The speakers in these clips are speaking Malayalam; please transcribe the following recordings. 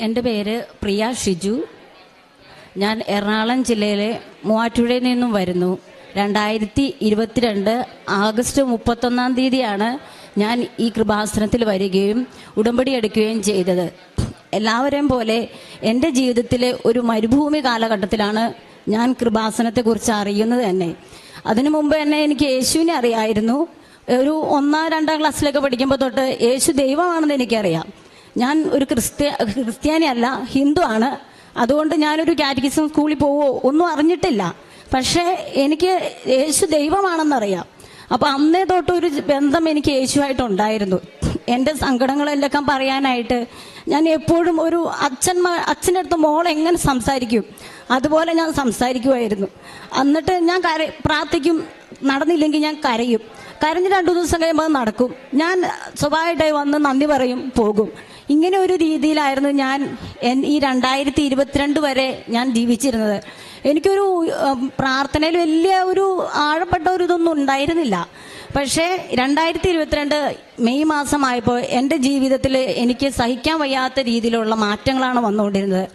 എൻ്റെ പേര് പ്രിയ ഷിജു. ഞാൻ എറണാകുളം ജില്ലയിലെ മൂവാറ്റുപുഴയിൽ നിന്നും വരുന്നു. 2022 ആഗസ്റ്റ് 31 തീയതിയാണ് ഞാൻ ഈ കൃപാസനത്തിൽ വരികയും ഉടമ്പടി എടുക്കുകയും ചെയ്തത്. എല്ലാവരെയും പോലെ എൻ്റെ ജീവിതത്തിലെ ഒരു മരുഭൂമി കാലഘട്ടത്തിലാണ് ഞാൻ കൃപാസനത്തെക്കുറിച്ച് അറിയുന്നത് തന്നെ. അതിനു മുമ്പ് തന്നെ എനിക്ക് യേശുവിനെ അറിയായിരുന്നു. ഒരു 1-2 ക്ലാസ്സിലൊക്കെ പഠിക്കുമ്പോൾ തൊട്ട് യേശു ദൈവമാണെന്ന് എനിക്കറിയാം. ഞാൻ ഒരു ക്രിസ്ത്യാനി അല്ല, ഹിന്ദു ആണ്. അതുകൊണ്ട് ഞാനൊരു കാറ്റഗിസം സ്കൂളിൽ പോവോ ഒന്നും അറിഞ്ഞിട്ടില്ല. പക്ഷേ എനിക്ക് യേശു ദൈവമാണെന്നറിയാം. അപ്പോൾ അന്നേ തൊട്ടൊരു ബന്ധം എനിക്ക് യേശുവായിട്ടുണ്ടായിരുന്നു. എൻ്റെ സങ്കടങ്ങളെല്ലാം പറയാനായിട്ട് ഞാൻ എപ്പോഴും ഒരു അച്ഛൻ്റെ അടുത്ത് മോൾ എങ്ങനെ സംസാരിക്കും അതുപോലെ ഞാൻ സംസാരിക്കുമായിരുന്നു. എന്നിട്ട് ഞാൻ പ്രാർത്ഥിക്കും, നടന്നില്ലെങ്കിൽ ഞാൻ കരയും. കരഞ്ഞ് 2 ദിവസം കഴിയുമ്പോൾ നടക്കും. ഞാൻ സ്വഭാവമായിട്ടായി വന്ന് നന്ദി പറയും, പോകും. ഇങ്ങനെ ഒരു രീതിയിലായിരുന്നു ഞാൻ ഈ 2022 വരെ ഞാൻ ജീവിച്ചിരുന്നത്. എനിക്കൊരു പ്രാർത്ഥനയിൽ വലിയ ഒരു ആഴപ്പെട്ട ഒരു ഇതൊന്നും ഉണ്ടായിരുന്നില്ല. പക്ഷേ 2022 മെയ് മാസമായപ്പോൾ എൻ്റെ ജീവിതത്തിൽ എനിക്ക് സഹിക്കാൻ വയ്യാത്ത രീതിയിലുള്ള മാറ്റങ്ങളാണ് വന്നുകൊണ്ടിരുന്നത്.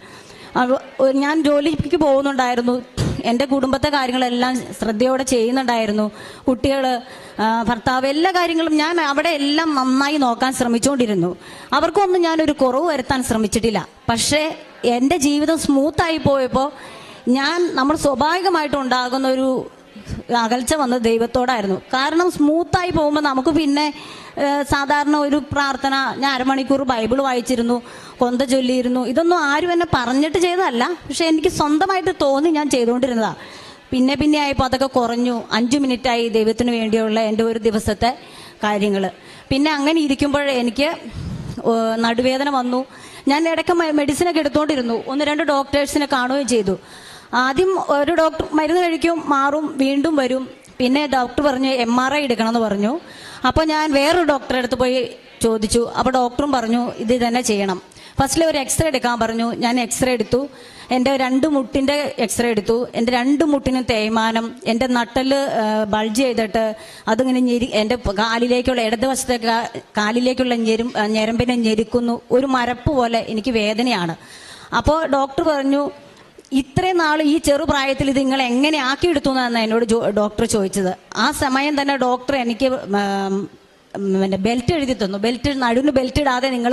ഞാൻ ജോലിക്ക് പോകുന്നുണ്ടായിരുന്നു. എൻ്റെ കുടുംബത്തെ കാര്യങ്ങളെല്ലാം ശ്രദ്ധയോടെ ചെയ്യുന്നുണ്ടായിരുന്നു. കുട്ടികൾ, ഭർത്താവ്, എല്ലാ കാര്യങ്ങളും ഞാൻ അവിടെ എല്ലാം നന്നായി നോക്കാൻ ശ്രമിച്ചുകൊണ്ടിരുന്നു. അവർക്കൊന്നും ഞാനൊരു കുറവ് വരുത്താൻ ശ്രമിച്ചിട്ടില്ല. പക്ഷേ എൻ്റെ ജീവിതം സ്മൂത്തായി പോയപ്പോൾ നമ്മൾ സ്വാഭാവികമായിട്ട് ഉണ്ടാകുന്ന ഒരു അകൽച്ച വന്നത് ദൈവത്തോടായിരുന്നു. കാരണം സ്മൂത്തായി പോകുമ്പോൾ നമുക്ക് പിന്നെ സാധാരണ ഒരു പ്രാർത്ഥന, ഞാൻ 1/2 മണിക്കൂർ ബൈബിൾ വായിച്ചിരുന്നു, കൊന്ത ചൊല്ലിയിരുന്നു. ഇതൊന്നും ആരും എന്നെ പറഞ്ഞിട്ട് ചെയ്തതല്ല, പക്ഷെ എനിക്ക് സ്വന്തമായിട്ട് തോന്നി ഞാൻ ചെയ്തുകൊണ്ടിരുന്നതാണ്. പിന്നെ ആയപ്പോൾ അതൊക്കെ കുറഞ്ഞു. 5 മിനിറ്റായി ദൈവത്തിന് വേണ്ടിയുള്ള എൻ്റെ ഒരു ദിവസത്തെ കാര്യങ്ങൾ. പിന്നെ അങ്ങനെ ഇരിക്കുമ്പോൾ എനിക്ക് നടുവേദന വന്നു. ഞാൻ ഇടയ്ക്ക് മെഡിസിനൊക്കെ എടുത്തുകൊണ്ടിരുന്നു. 1-2 ഡോക്ടേഴ്സിനെ കാണുകയും ചെയ്തു. ആദ്യം ഒരു ഡോക്ടർ മരുന്ന് കഴിക്കും, മാറും, വീണ്ടും വരും. പിന്നെ ഡോക്ടർ പറഞ്ഞു MRI എടുക്കണമെന്ന് പറഞ്ഞു. അപ്പോൾ ഞാൻ വേറൊരു ഡോക്ടറെ അടുത്ത് പോയി ചോദിച്ചു. അപ്പോൾ ഡോക്ടറും പറഞ്ഞു ഇത് തന്നെ ചെയ്യണം. ഫസ്റ്റിൽ ഒരു എക്സ്റേ എടുക്കാൻ പറഞ്ഞു. ഞാൻ എക്സ്റേ എടുത്തു. എൻ്റെ 2 മുട്ടിൻ്റെ എക്സ്റേ എടുത്തു. എൻ്റെ 2 മുട്ടിനും തേയ്മാനം, എൻ്റെ നട്ടല് ബൾജ് ചെയ്തിട്ട് അതിങ്ങനെ എൻ്റെ കാലിലേക്കുള്ള ഇടതുവശത്തെ കാലിലേക്കുള്ള ഞരമ്പിനെ ഞെരുക്കുന്നു. ഒരു മരപ്പ് പോലെ എനിക്ക് വേദനയാണ്. അപ്പോൾ ഡോക്ടർ പറഞ്ഞു ഇത്രയും നാൾ ഈ ചെറുപ്രായത്തിൽ ഇത് നിങ്ങൾ എങ്ങനെ ആക്കിയെടുത്തു എന്നാണ് എന്നോട് ഡോക്ടർ ചോദിച്ചത്. ആ സമയം തന്നെ ഡോക്ടർ എനിക്ക് ബെൽറ്റ് എഴുതി തന്നു. നടുവിന് ബെൽറ്റ് ഇടാതെ നിങ്ങൾ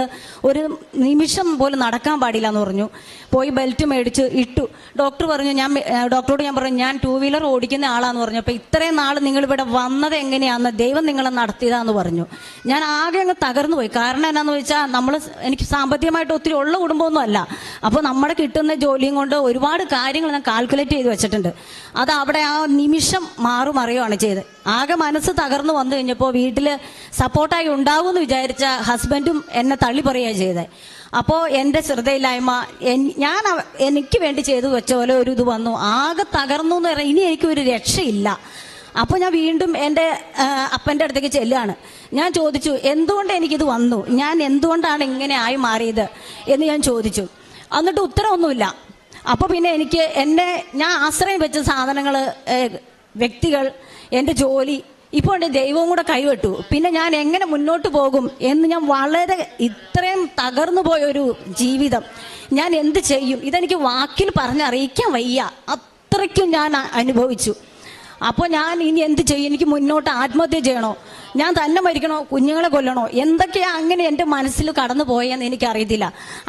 ഒരു നിമിഷം പോലും നടക്കാൻ പാടില്ല എന്ന് പറഞ്ഞു. പോയി ബെൽറ്റ് മേടിച്ച് ഇട്ടു. ഡോക്ടർ പറഞ്ഞു, ഡോക്ടറോട് ഞാൻ പറഞ്ഞു ഞാൻ 2 വീലർ ഓടിക്കുന്ന ആളാന്ന് പറഞ്ഞു. അപ്പോൾ ഇത്രയും നാൾ നിങ്ങളിവിടെ വന്നത് എങ്ങനെയാണെന്ന് ദൈവം നിങ്ങളെ നടത്തിയതാന്ന് പറഞ്ഞു. ഞാൻ ആകെ അങ്ങ് തകർന്നു പോയി. കാരണം എന്നാന്ന് വെച്ചാൽ എനിക്ക് സാമ്പത്തികമായിട്ട് ഒത്തിരി ഉള്ള കുടുംബമൊന്നും അല്ല. അപ്പോൾ നമ്മുടെ കിട്ടുന്ന ജോലിയും കൊണ്ട് ഒരുപാട് കാര്യങ്ങൾ ഞാൻ കാൽക്കുലേറ്റ് ചെയ്ത് വെച്ചിട്ടുണ്ട്. അത് അവിടെ ആ നിമിഷം മാറുമറിയുകയാണ് ചെയ്തത്. ആകെ മനസ്സ് തകർന്നു വന്നു കഴിഞ്ഞപ്പോൾ വീട്ടിൽ സപ്പോർട്ടായി ഉണ്ടാകുമെന്ന് വിചാരിച്ച ഹസ്ബൻഡും എന്നെ തള്ളി പറയുകയാണ് ചെയ്തത്. അപ്പോൾ എൻ്റെ ശ്രദ്ധയില്ലായ്മ എനിക്ക് വേണ്ടി ചെയ്തു വെച്ച പോലെ ഒരു ഇത് വന്നു. ആകെ തകർന്നു എന്ന് പറഞ്ഞാൽ ഇനി എനിക്കൊരു രക്ഷയില്ല. അപ്പോൾ ഞാൻ വീണ്ടും എൻ്റെ അപ്പൻ്റെ അടുത്തേക്ക് ചെല്ലുകയാണ്. ഞാൻ ചോദിച്ചു എന്തുകൊണ്ട് എനിക്കിത് വന്നു, ഞാൻ എന്തുകൊണ്ടാണ് ഇങ്ങനെ ആയി മാറിയത് എന്ന് ഞാൻ ചോദിച്ചു. എന്നിട്ട് ഉത്തരവൊന്നുമില്ല. അപ്പോൾ പിന്നെ ഞാൻ ആശ്രയം വെച്ച സാധനങ്ങൾ, വ്യക്തികൾ, എൻ്റെ ജോലി, ഇപ്പോൾ എൻ്റെ ദൈവവും കൂടെ കൈവിട്ടു. പിന്നെ ഞാൻ എങ്ങനെ മുന്നോട്ട് പോകും എന്ന് ഞാൻ വളരെ ഇത്രയും തകർന്നു പോയൊരു ജീവിതം ഞാൻ എന്ത് ചെയ്യും, ഇതെനിക്ക് വാക്കിൽ പറഞ്ഞറിയിക്കാൻ വയ്യ. അത്രയ്ക്കും ഞാൻ അനുഭവിച്ചു. അപ്പോൾ ഞാൻ ഇനി എന്ത് ചെയ്യും, എനിക്ക് മുന്നോട്ട് ആത്മഹത്യ ചെയ്യണോ, ഞാൻ തന്നെ മരിക്കണോ, കുഞ്ഞുങ്ങളെ കൊല്ലണോ, എന്തൊക്കെയാണ് അങ്ങനെ എൻ്റെ മനസ്സിൽ കടന്നു പോയെന്ന് എനിക്കറിയത്തില്ല.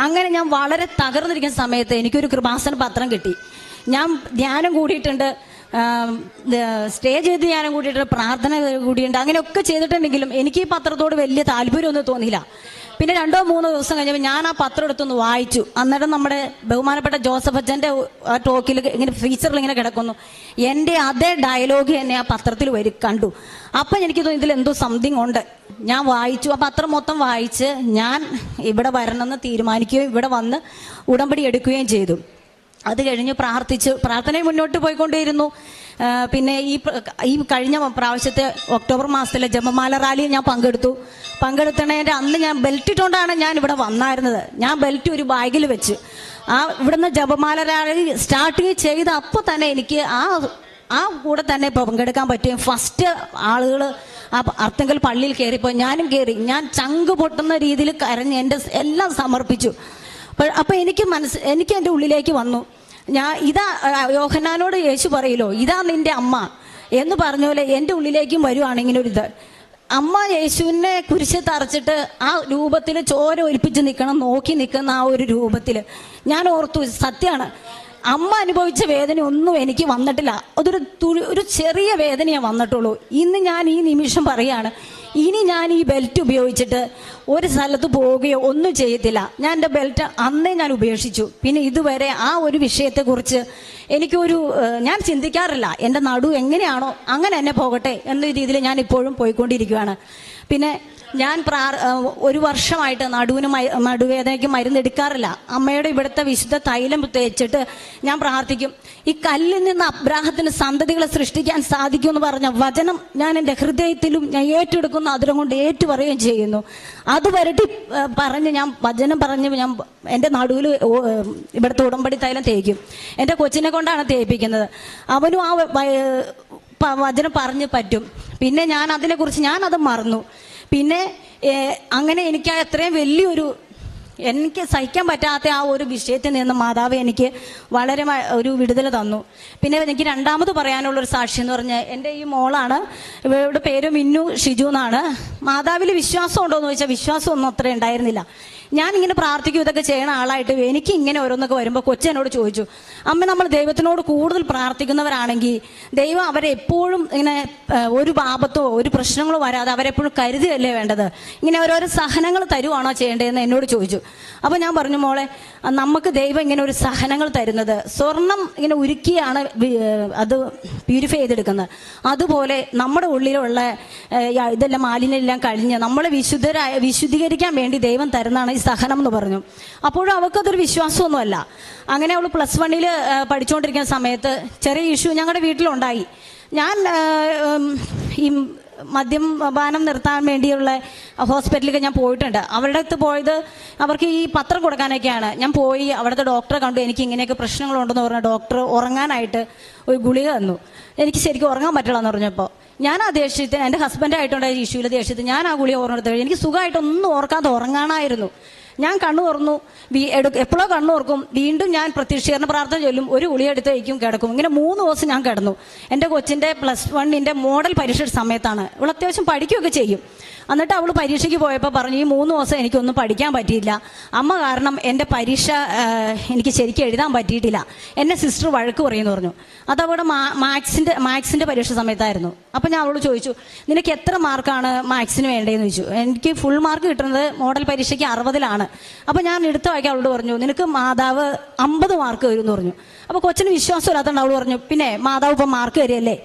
അങ്ങനെ ഞാൻ വളരെ തകർന്നിരിക്കുന്ന സമയത്ത് എനിക്കൊരു കൃപാസന പത്രം കിട്ടി. ഞാൻ ധ്യാനം കൂടിയിട്ടുണ്ട്, സ്റ്റേ ചെയ്ത് ധ്യാനം കൂടിയിട്ടുണ്ട്, പ്രാർത്ഥന കൂടിയുണ്ട്, അങ്ങനെയൊക്കെ ചെയ്തിട്ടുണ്ടെങ്കിലും എനിക്ക് ഈ പത്രത്തോട് വലിയ താല്പര്യമൊന്നും തോന്നിയില്ല. പിന്നെ 2-3 ദിവസം കഴിഞ്ഞപ്പോൾ ഞാൻ ആ പത്രം എടുത്തൊന്ന് വായിച്ചു. അന്നേരം നമ്മുടെ ബഹുമാനപ്പെട്ട ജോസഫ് അച്ഛൻ്റെ ആ ടോക്കിൽ ഇങ്ങനെ ഫീച്ചറിൽ ഇങ്ങനെ കിടക്കുന്നു. എൻ്റെ അതേ ഡയലോഗ് തന്നെ ആ പത്രത്തിൽ കണ്ടു. അപ്പം എനിക്ക് തോന്നി ഇതിലെന്തോ സംതിങ് ഉണ്ട്. ഞാൻ വായിച്ചു, ആ പത്രം മൊത്തം വായിച്ച് ഞാൻ ഇവിടെ വരണമെന്ന് തീരുമാനിക്കുകയും ഇവിടെ വന്ന് ഉടമ്പടി എടുക്കുകയും ചെയ്തു. അത് കഴിഞ്ഞ് പ്രാർത്ഥനയിൽ മുന്നോട്ട് പോയിക്കൊണ്ടേയിരുന്നു. പിന്നെ ഈ കഴിഞ്ഞ പ്രാവശ്യത്തെ ഒക്ടോബർ മാസത്തിലെ ജപമാല റാലിയിൽ ഞാൻ പങ്കെടുത്തതിൻ്റെ അന്ന് ഞാൻ ബെൽറ്റ് ഇട്ടുകൊണ്ടാണ് ഞാൻ ഇവിടെ വന്നായിരുന്നത്. ഞാൻ ബെൽറ്റ് ഒരു ബാഗിൽ വെച്ച് ഇവിടുന്ന് ജപമാല റാലി സ്റ്റാർട്ടിങ് ചെയ്ത അപ്പോൾ തന്നെ എനിക്ക് ആ കൂടെ തന്നെ പങ്കെടുക്കാൻ പറ്റും. ഫസ്റ്റ് ആളുകൾ ആ അർത്തുങ്കൽ പള്ളിയിൽ കയറിപ്പോൾ ഞാനും കയറി. ഞാൻ ചങ്ക് പൊട്ടുന്ന രീതിയിൽ കരഞ്ഞ് എൻ്റെ എല്ലാം സമർപ്പിച്ചു. അപ്പം എനിക്ക് എൻ്റെ ഉള്ളിലേക്ക് വന്നു, ഇതാ യോഹന്നാനോട് യേശു പറയില്ലോ, ഇതാ നിന്റെ അമ്മ എന്ന് പറഞ്ഞ പോലെ എൻ്റെ ഉള്ളിലേക്കും വരുവാണ് ഇങ്ങനെ ഒരു ഇത്. അമ്മ യേശുവിനെ കുരിശ് തറച്ചിട്ട് ആ രൂപത്തിൽ ചോര ഒലിപ്പിച്ച് നോക്കി നിൽക്കുന്ന ആ ഒരു രൂപത്തിൽ ഞാൻ ഓർത്തു, സത്യമാണ്, അമ്മ അനുഭവിച്ച വേദന ഒന്നും എനിക്ക് വന്നിട്ടില്ല. ഒരു ചെറിയ വേദനയാണ് വന്നിട്ടുള്ളൂ. ഇന്ന് ഞാൻ ഈ നിമിഷം പറയാണ്, ഇനി ഞാൻ ഈ ബെൽറ്റ് ഉപയോഗിച്ചിട്ട് ഒരു സ്ഥലത്ത് പോവുകയോ ഒന്നും ചെയ്യത്തില്ല. ഞാൻ എൻ്റെ ബെൽറ്റ് അന്നേ ഞാൻ ഉപേക്ഷിച്ചു. പിന്നെ ഇതുവരെ ആ ഒരു വിഷയത്തെക്കുറിച്ച് ഞാൻ ചിന്തിക്കാറില്ല. എൻ്റെ നടു എങ്ങനെയാണോ അങ്ങനെ തന്നെ പോകട്ടെ എന്ന രീതിയിൽ ഞാൻ ഇപ്പോഴും പോയിക്കൊണ്ടിരിക്കുകയാണ്. പിന്നെ ഞാൻ ഒരു വർഷമായിട്ട് നടുവേദനയ്ക്ക് മരുന്നെടുക്കാറില്ല. അമ്മയുടെ ഇവിടുത്തെ വിശുദ്ധ തൈലം തേച്ചിട്ട് ഞാൻ പ്രാർത്ഥിക്കും. ഈ കല്ലിൽ നിന്ന് അബ്രാഹത്തിന് സന്തതികളെ സൃഷ്ടിക്കാൻ സാധിക്കുമെന്ന് പറഞ്ഞ വചനം ഞാൻ എൻ്റെ ഹൃദയത്തിലും ഞാൻ ഏറ്റെടുക്കുന്ന അതിരം കൊണ്ട് ഏറ്റുപറയുകയും ചെയ്യുന്നു. അത് വരട്ടി ഞാൻ വചനം പറഞ്ഞ് ഞാൻ എൻ്റെ നടുവിൽ ഇവിടുത്തെ ഉടമ്പടി തൈലം തേക്കും. എൻ്റെ കൊച്ചിനെ കൊണ്ടാണ് തേപ്പിക്കുന്നത്. അവനും ആ വചനം പറഞ്ഞ് പറ്റും. പിന്നെ ഞാൻ അതിനെക്കുറിച്ച് ഞാനത് മറന്നു. പിന്നെ അങ്ങനെ എനിക്ക് അത്രയും എനിക്ക് സഹിക്കാൻ പറ്റാത്ത ആ ഒരു വിഷയത്തിൽ നിന്ന് മാതാവ് എനിക്ക് വളരെ ഒരു വിടുതൽ തന്നു. പിന്നെ എനിക്ക് രണ്ടാമത് പറയാനുള്ളൊരു സാക്ഷി എന്ന് പറഞ്ഞാൽ എൻ്റെ ഈ മോളാണ്. ഇവരുടെ പേര് മിന്നു ഷിജു എന്നാണ്. മാതാവിൽ വിശ്വാസം ഉണ്ടോ എന്ന് ചോദിച്ചാൽ വിശ്വാസമൊന്നും അത്ര ഉണ്ടായിരുന്നില്ല. ഞാനിങ്ങനെ പ്രാർത്ഥിക്കും, ഇതൊക്കെ ചെയ്യണ ആളായിട്ട് എനിക്ക് ഇങ്ങനെ ഓരോന്നൊക്കെ വരുമ്പോൾ കൊച്ചെന്നോട് ചോദിച്ചു, അമ്മ, നമ്മൾ ദൈവത്തിനോട് കൂടുതൽ പ്രാർത്ഥിക്കുന്നവരാണെങ്കിൽ ദൈവം അവരെ എപ്പോഴും ഇങ്ങനെ ഒരു പാപത്തോ ഒരു പ്രശ്നങ്ങളോ വരാതെ അവരെപ്പോഴും കരുതുകയല്ലേ വേണ്ടത്, ഇങ്ങനെ ഓരോരോ സഹനങ്ങൾ തരുവാണോ ചെയ്യേണ്ടതെന്ന് എന്നോട് ചോദിച്ചു. അപ്പോൾ ഞാൻ പറഞ്ഞു, മോളെ, നമുക്ക് ദൈവം ഇങ്ങനെ ഒരു സഹനങ്ങൾ തരുന്നത്, സ്വർണം ഇങ്ങനെ ഉരുക്കിയാണ് അത് പ്യൂരിഫൈ ചെയ്തെടുക്കുന്നത്. അതുപോലെ നമ്മുടെ ഉള്ളിലുള്ള ഇതെല്ലാം മാലിന്യമെല്ലാം കഴിഞ്ഞ് നമ്മളെ വിശുദ്ധീകരിക്കാൻ വേണ്ടി ദൈവം തരുന്നതാണ് ഈ സഹനം എന്ന് പറഞ്ഞു. അപ്പോഴും അവൾക്കതൊരു വിശ്വാസമൊന്നുമല്ല. അങ്ങനെ അവൾ +1 പഠിച്ചുകൊണ്ടിരിക്കുന്ന സമയത്ത് ചെറിയ ഇഷ്യൂ ഞങ്ങളുടെ വീട്ടിലുണ്ടായി. ഞാൻ ഈ മദ്യപാനം നിർത്താൻ വേണ്ടിയുള്ള ഹോസ്പിറ്റലിലേക്ക് ഞാൻ പോയിട്ടുണ്ട്. അവരുടെ അടുത്ത് പോയത് അവർക്ക് ഈ പത്രം കൊടുക്കാനൊക്കെയാണ്. ഞാൻ പോയി അവിടുത്തെ ഡോക്ടറെ കണ്ടു. എനിക്ക് ഇങ്ങനെയൊക്കെ പ്രശ്നങ്ങളുണ്ടെന്ന് പറഞ്ഞ ഡോക്ടർ ഉറങ്ങാനായിട്ട് ഒരു ഗുളിക തന്നു. എനിക്ക് ശരിക്കും ഉറങ്ങാൻ പറ്റില്ല എന്ന് പറഞ്ഞപ്പോൾ ഞാൻ ആ ദേഷ്യത്തിൽ, എൻ്റെ ഹസ്ബൻഡായിട്ടുണ്ടായ ഇഷ്യൂവിൽ ദേഷ്യത്തിൽ ഞാൻ ആ ഗുളിക ഓർമ്മയെടുത്ത് എനിക്ക് സുഖമായിട്ടൊന്നും ഓർക്കാതെ ഉറങ്ങാനായിരുന്നു. ഞാൻ കണ്ണു തുറന്നു, എപ്പോഴോ കണ്ണു തുറക്കും, വീണ്ടും ഞാൻ പ്രത്യക്ഷീകരണ പ്രാർത്ഥന ചൊല്ലും, ഒരു ഗുളിക എടുത്ത് വയ്ക്കും, കിടക്കും. ഇങ്ങനെ 3 ദിവസം ഞാൻ കിടന്നു. എൻ്റെ കൊച്ചിൻ്റെ +1 മോഡൽ പരീക്ഷയുടെ സമയത്താണ്. ഇവൾ അത്യാവശ്യം പഠിക്കുകയൊക്കെ ചെയ്യും. എന്നിട്ട് അവൾ പരീക്ഷയ്ക്ക് പോയപ്പോൾ പറഞ്ഞു, ഈ 3 ദിവസം എനിക്കൊന്നും പഠിക്കാൻ പറ്റിയില്ല അമ്മ, കാരണം എൻ്റെ പരീക്ഷ എനിക്ക് ശരിക്കും എഴുതാൻ പറ്റിയിട്ടില്ല, എന്നെ സിസ്റ്റർ വഴക്ക് പറയുമെന്ന് പറഞ്ഞു. അതവിടെ മാത്സിൻ്റെ പരീക്ഷ സമയത്തായിരുന്നു. അപ്പം ഞാൻ അവളോട് ചോദിച്ചു, നിനക്ക് എത്ര മാർക്കാണ് മാത്സിന് വേണ്ടതെന്ന് ചോദിച്ചു. എനിക്ക് ഫുൾ മാർക്ക് കിട്ടുന്നത് മോഡൽ പരീക്ഷയ്ക്ക് 60-ലാണ്. അപ്പോൾ ഞാൻ എടുത്ത വായിക്കാൻ അവളോട് പറഞ്ഞു, നിനക്ക് മാതാവ് 50 മാർക്ക് തരും എന്ന് പറഞ്ഞു. അപ്പോൾ കൊച്ചിന് വിശ്വാസമില്ലാത്തതുകൊണ്ട് അവൾ പറഞ്ഞു, പിന്നെ മാതാവ് ഇപ്പം മാർക്ക് തരികയല്ലേ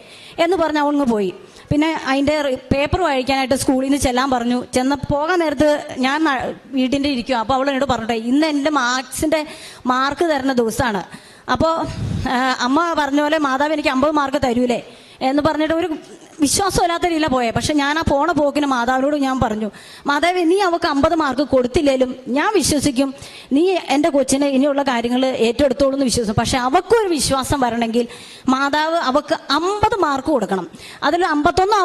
എന്ന് പറഞ്ഞ് അവളങ്ങ് പോയി. പിന്നെ അതിൻ്റെ പേപ്പർ വായിക്കാനായിട്ട് സ്കൂളിൽ നിന്ന് ചെല്ലാൻ പറഞ്ഞു. പോകാൻ നേരത്ത് ഞാൻ വീട്ടിൻ്റെ ഇരിക്കും. അപ്പോൾ അവൾ എന്നോട് പറഞ്ഞിട്ടെ, ഇന്ന് എൻ്റെ മാത്സിൻ്റെ മാർക്ക് തരുന്ന ദിവസമാണ്. അപ്പോൾ അമ്മ പറഞ്ഞ പോലെ മാതാവ് എനിക്ക് 50 മാർക്ക് തരൂലേ എന്ന് പറഞ്ഞിട്ട് ഒരു വിശ്വാസമില്ലാത്ത രീതിയിലാണ് പോയത്. പക്ഷെ ഞാൻ ആ പോണ പോക്കിന് മാതാവിനോട് ഞാൻ പറഞ്ഞു, മാതാവ്, നീ അവൾക്ക് 50 മാർക്ക് കൊടുത്തില്ലേലും ഞാൻ വിശ്വസിക്കും, നീ എൻ്റെ കൊച്ചിനെ ഇനിയുള്ള കാര്യങ്ങൾ ഏറ്റെടുത്തോളൂ എന്ന് വിശ്വസിക്കും. പക്ഷെ അവൾക്കൊരു വിശ്വാസം വരണമെങ്കിൽ മാതാവ് അവൾക്ക് 50 മാർക്ക് കൊടുക്കണം. അതിൽ 51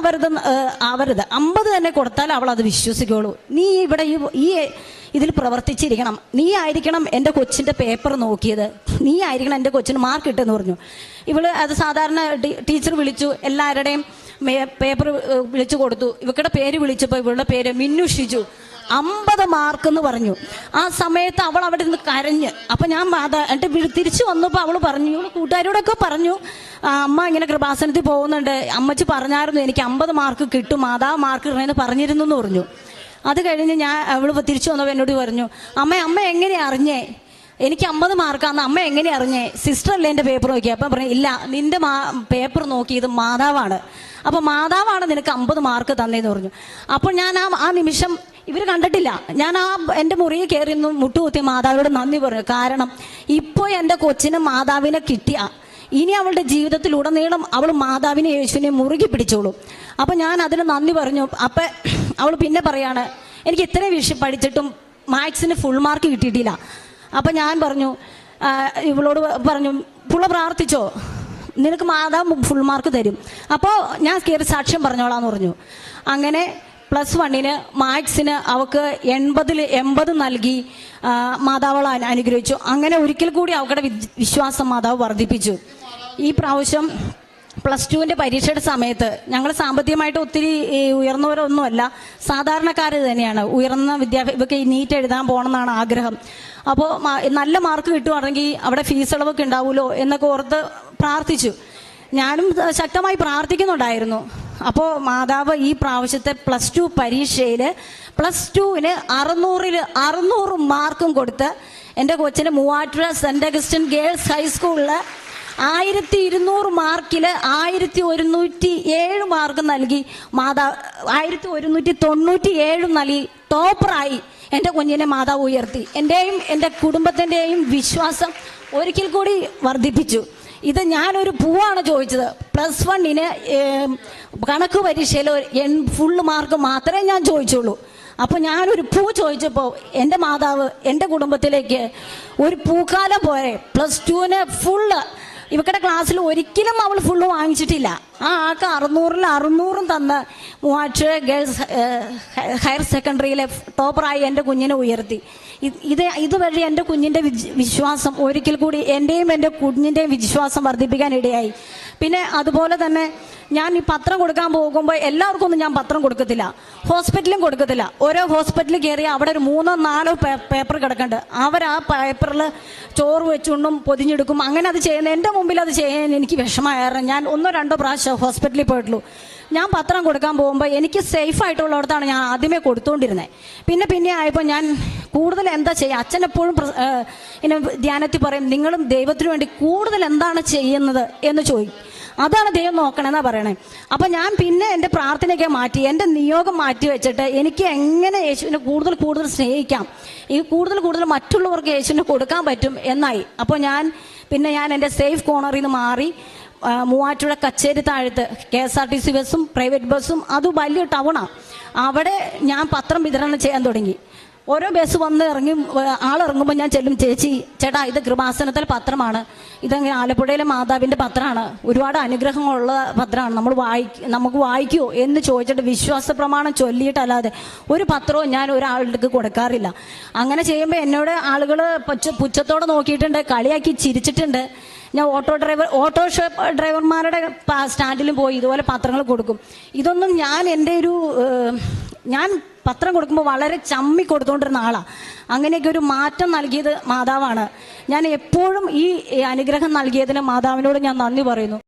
ആവരുത്, 50 തന്നെ കൊടുത്താൽ അവൾ അത് വിശ്വസിക്കുള്ളൂ. നീ ഇവിടെ ഈ ഇതിൽ പ്രവർത്തിച്ചിരിക്കണം, നീ ആയിരിക്കണം എൻ്റെ കൊച്ചിൻ്റെ പേപ്പർ നോക്കിയത്, നീ ആയിരിക്കണം എൻ്റെ കൊച്ചിന് മാർക്ക് കിട്ടുമെന്ന് പറഞ്ഞു. ഇവള് അത് സാധാരണ ടീച്ചർ വിളിച്ചു, എല്ലാവരുടെയും പേപ്പർ വിളിച്ചു കൊടുത്തു. ഇവരുടെ പേര് വിളിച്ചപ്പോൾ ഇവളുടെ പേര് മിന്നു ഷിജു, 50 മാർക്ക് എന്ന് പറഞ്ഞു. ആ സമയത്ത് അവൾ അവിടെ നിന്ന് കരഞ്ഞ്. അപ്പം ഞാൻ എന്നിട്ട് തിരിച്ചു വന്നപ്പോൾ അവൾ പറഞ്ഞു, ഇവള് കൂട്ടുകാരോടൊക്കെ പറഞ്ഞു, അമ്മ ഇങ്ങനെ കൃപാസനത്തിൽ പോകുന്നുണ്ട്, അമ്മച്ചി പറഞ്ഞായിരുന്നു എനിക്ക് 50 മാർക്ക് കിട്ടും, മാതാവ് മാർക്ക് ഇടണമെന്ന് പറഞ്ഞിരുന്നു എന്ന് പറഞ്ഞു. അത് കഴിഞ്ഞ് അവൾ തിരിച്ചു വന്നപ്പോൾ എന്നോട് പറഞ്ഞു, അമ്മ എങ്ങനെയാ അറിഞ്ഞേ എനിക്ക് 50 മാർക്കാന്ന്, അമ്മ എങ്ങനെയാ അറിഞ്ഞേ? സിസ്റ്റർ അല്ലേ എൻ്റെ പേപ്പർ നോക്കി. അപ്പം പറഞ്ഞു, ഇല്ല, നിന്റെ പേപ്പർ നോക്കിയത് മാതാവാണ്, അപ്പോൾ മാതാവാണ് നിനക്ക് 50 മാർക്ക് തന്നേന്ന് പറഞ്ഞു. അപ്പോൾ ഞാൻ ആ നിമിഷം ഇവർ കണ്ടിട്ടില്ല, ഞാൻ എൻ്റെ മുറിയിൽ കയറി മുട്ടുകുത്തി മാതാവിനോട് നന്ദി പറഞ്ഞു. കാരണം ഇപ്പോൾ എൻ്റെ കൊച്ചിന് മാതാവിനെ കിട്ടിയ ഇനി അവളുടെ ജീവിതത്തിലുടനീളം അവൾ മാതാവിനെ യേശുവിനെ മുറുകി പിടിച്ചോളും. അപ്പം ഞാൻ അതിന് നന്ദി പറഞ്ഞു. അപ്പം അവൾ പിന്നെ പറയാണ്, എനിക്ക് ഇത്രയും വിഷയം പഠിച്ചിട്ടും മാത്സിന് ഫുൾ മാർക്ക് കിട്ടിയിട്ടില്ല. അപ്പം ഞാൻ പറഞ്ഞു, ഇവളോട് പറഞ്ഞു, പുള്ള പ്രാർത്ഥിച്ചോ, നിനക്ക് മാതാവ് ഫുൾ മാർക്ക് തരും, അപ്പോൾ ഞാൻ കയറി സാക്ഷ്യം പറഞ്ഞോളാന്ന് പറഞ്ഞു. അങ്ങനെ +1 മാത്സിന് അവൾക്ക് 80 നൽകി മാതാവ് അനുഗ്രഹിച്ചു. അങ്ങനെ ഒരിക്കൽ കൂടി അവളുടെ വിശ്വാസം മാതാവ് വർദ്ധിപ്പിച്ചു. ഈ പ്രാവശ്യം +2 പരീക്ഷയുടെ സമയത്ത് ഞങ്ങൾ സാമ്പത്തികമായിട്ട് ഒത്തിരി ഉയർന്നവരൊന്നുമല്ല, സാധാരണക്കാർ തന്നെയാണ്. ഉയർന്ന ഇവർക്ക് നീറ്റ് എഴുതാൻ പോകണമെന്നാണ് ആഗ്രഹം. അപ്പോൾ നല്ല മാർക്ക് കിട്ടുവാണെങ്കിൽ അവിടെ ഫീസ് ഇളവൊക്കെ ഉണ്ടാവുമല്ലോ എന്നൊക്കെ ഓർത്ത് പ്രാർത്ഥിച്ചു. ഞാനും ശക്തമായി പ്രാർത്ഥിക്കുന്നുണ്ടായിരുന്നു. അപ്പോൾ മാതാവ് ഈ പ്രാവശ്യത്തെ +2 പരീക്ഷയിൽ +2ന് 600 മാർക്കും കൊടുത്ത് എൻ്റെ കൊച്ചിന് മൂവാറ്റുപുഴ സെൻറ് അഗസ്റ്റിൻ ഗേൾസ് ഹൈസ്കൂളിൽ 1200 മാർക്കിൽ 1107 മാർക്ക് നൽകി. 1197 നൽകി ടോപ്പറായി എൻ്റെ കുഞ്ഞിനെ മാതാവ് ഉയർത്തി. എൻ്റെയും എൻ്റെ കുടുംബത്തിൻ്റെയും വിശ്വാസം ഒരിക്കൽ കൂടി വർദ്ധിപ്പിച്ചു. ഇത് ഞാനൊരു പൂവാണ് ചോദിച്ചത്. +1 കണക്ക് പരീക്ഷയിൽ ഫുള്ള് മാർക്ക് മാത്രമേ ഞാൻ ചോദിച്ചുള്ളൂ. അപ്പോൾ ഞാനൊരു പൂ ചോദിച്ചപ്പോൾ എൻ്റെ മാതാവ് എൻ്റെ കുടുംബത്തിലേക്ക് ഒരു പൂക്കാലം പോരെ +2ന് ഫുള്ള്. ഇവരുടെ ക്ലാസ്സിൽ ഒരിക്കലും അവൾ ഫുള്ള് വാങ്ങിച്ചിട്ടില്ല. ആൾക്ക് 600 തന്ന് മൂവാറ്റുപുഴ ഗേൾസ് ഹയർ സെക്കൻഡറിയിലെ ടോപ്പറായി എൻ്റെ കുഞ്ഞിനെ ഉയർത്തി. ഇതുവഴി എൻ്റെ കുഞ്ഞിൻ്റെ വിശ്വാസം ഒരിക്കൽ കൂടി എൻ്റെയും എൻ്റെ കുഞ്ഞിൻ്റെയും വിശ്വാസം വർദ്ധിപ്പിക്കാൻ ഇടയായി. പിന്നെ അതുപോലെ തന്നെ ഞാൻ ഈ പത്രം കൊടുക്കാൻ പോകുമ്പോൾ എല്ലാവർക്കും ഒന്നും ഞാൻ പത്രം കൊടുക്കത്തില്ല, ഹോസ്പിറ്റലും കൊടുക്കത്തില്ല. ഓരോ ഹോസ്പിറ്റലിൽ കയറി അവിടെ ഒരു 3-4 പേപ്പർ കിടക്കുന്നുണ്ട്. അവർ ആ പേപ്പറിൽ ചോറ് വെച്ചുകൊണ്ടും പൊതിഞ്ഞെടുക്കും. അങ്ങനെ അത് ചെയ്യുന്നത് എൻ്റെ മുമ്പിൽ അത് ചെയ്യാൻ എനിക്ക് വിഷമമായിരുന്നു. ഞാൻ 1-2 പ്രാവശ്യം ഹോസ്പിറ്റലിൽ പോയിട്ടുള്ളൂ. ഞാൻ പത്രം കൊടുക്കാൻ പോകുമ്പോൾ എനിക്ക് സേഫ് ആയിട്ടുള്ളിടത്താണ് ഞാൻ ആദ്യമേ കൊടുത്തുകൊണ്ടിരുന്നത്. പിന്നെ ആയപ്പോൾ ഞാൻ കൂടുതൽ എന്താ ചെയ്യുക, അച്ഛൻ എപ്പോഴും ഇങ്ങനെ ധ്യാനത്തിൽ പറയും, നിങ്ങളും ദൈവത്തിനു വേണ്ടി കൂടുതൽ എന്താണ് ചെയ്യുന്നത് എന്ന് ചോദിക്കും. അതാണ് ദൈവം നോക്കണമെന്നാണ് പറയണേ. അപ്പം ഞാൻ പിന്നെ എൻ്റെ പ്രാർത്ഥനയൊക്കെ മാറ്റി, എൻ്റെ നിയോഗം മാറ്റി വെച്ചിട്ട് എനിക്ക് എങ്ങനെ യേശുവിനെ കൂടുതൽ സ്നേഹിക്കാം, ഈ കൂടുതൽ മറ്റുള്ളവർക്ക് യേശുവിനെ കൊടുക്കാൻ പറ്റും എന്നായി. അപ്പോൾ ഞാൻ എൻ്റെ സേഫ് കോർണറിൽ നിന്ന് മാറി മൂവാറ്റുപുഴ കച്ചേരി താഴത്ത് KSRTC ബസ്സും പ്രൈവറ്റ് ബസ്സും, അത് വലിയ ടൗണാണ്, അവിടെ ഞാൻ പത്രം വിതരണം ചെയ്യാൻ തുടങ്ങി. ഓരോ ബസ് വന്ന് ആളിറങ്ങുമ്പോൾ ഞാൻ ചെല്ലും, ചേട്ടാ ഇത് കൃപാസനത്തിലെ പത്രമാണ്, ഇതങ്ങനെ ആലപ്പുഴയിലെ മാതാവിൻ്റെ പത്രമാണ്, ഒരുപാട് അനുഗ്രഹമുള്ള പത്രമാണ്, നമുക്ക് വായിക്കുമോ എന്ന് ചോദിച്ചിട്ട് വിശ്വാസ പ്രമാണം ചൊല്ലിയിട്ടല്ലാതെ ഒരു പത്രവും ഞാൻ ഒരാളുടെ കൊടുക്കാറില്ല. അങ്ങനെ ചെയ്യുമ്പോൾ എന്നോട് ആളുകൾ പുച്ഛത്തോടെ നോക്കിയിട്ടുണ്ട്, കളിയാക്കി ചിരിച്ചിട്ടുണ്ട്. ഞാൻ ഓട്ടോ ഡ്രൈവർമാരുടെ സ്റ്റാൻഡിലും പോയി ഇതുപോലെ പത്രങ്ങൾ കൊടുക്കും. ഇതൊന്നും ഞാൻ പത്രം കൊടുക്കുമ്പോൾ വളരെ ചമ്മി കൊടുത്തുകൊണ്ടിരുന്ന ആളാണ്. അങ്ങനെയൊക്കെ ഒരു മാറ്റം നൽകിയത് മാതാവാണ്. ഞാൻ എപ്പോഴും ഈ അനുഗ്രഹം നൽകിയതിന് മാതാവിനോട് ഞാൻ നന്ദി പറയുന്നു.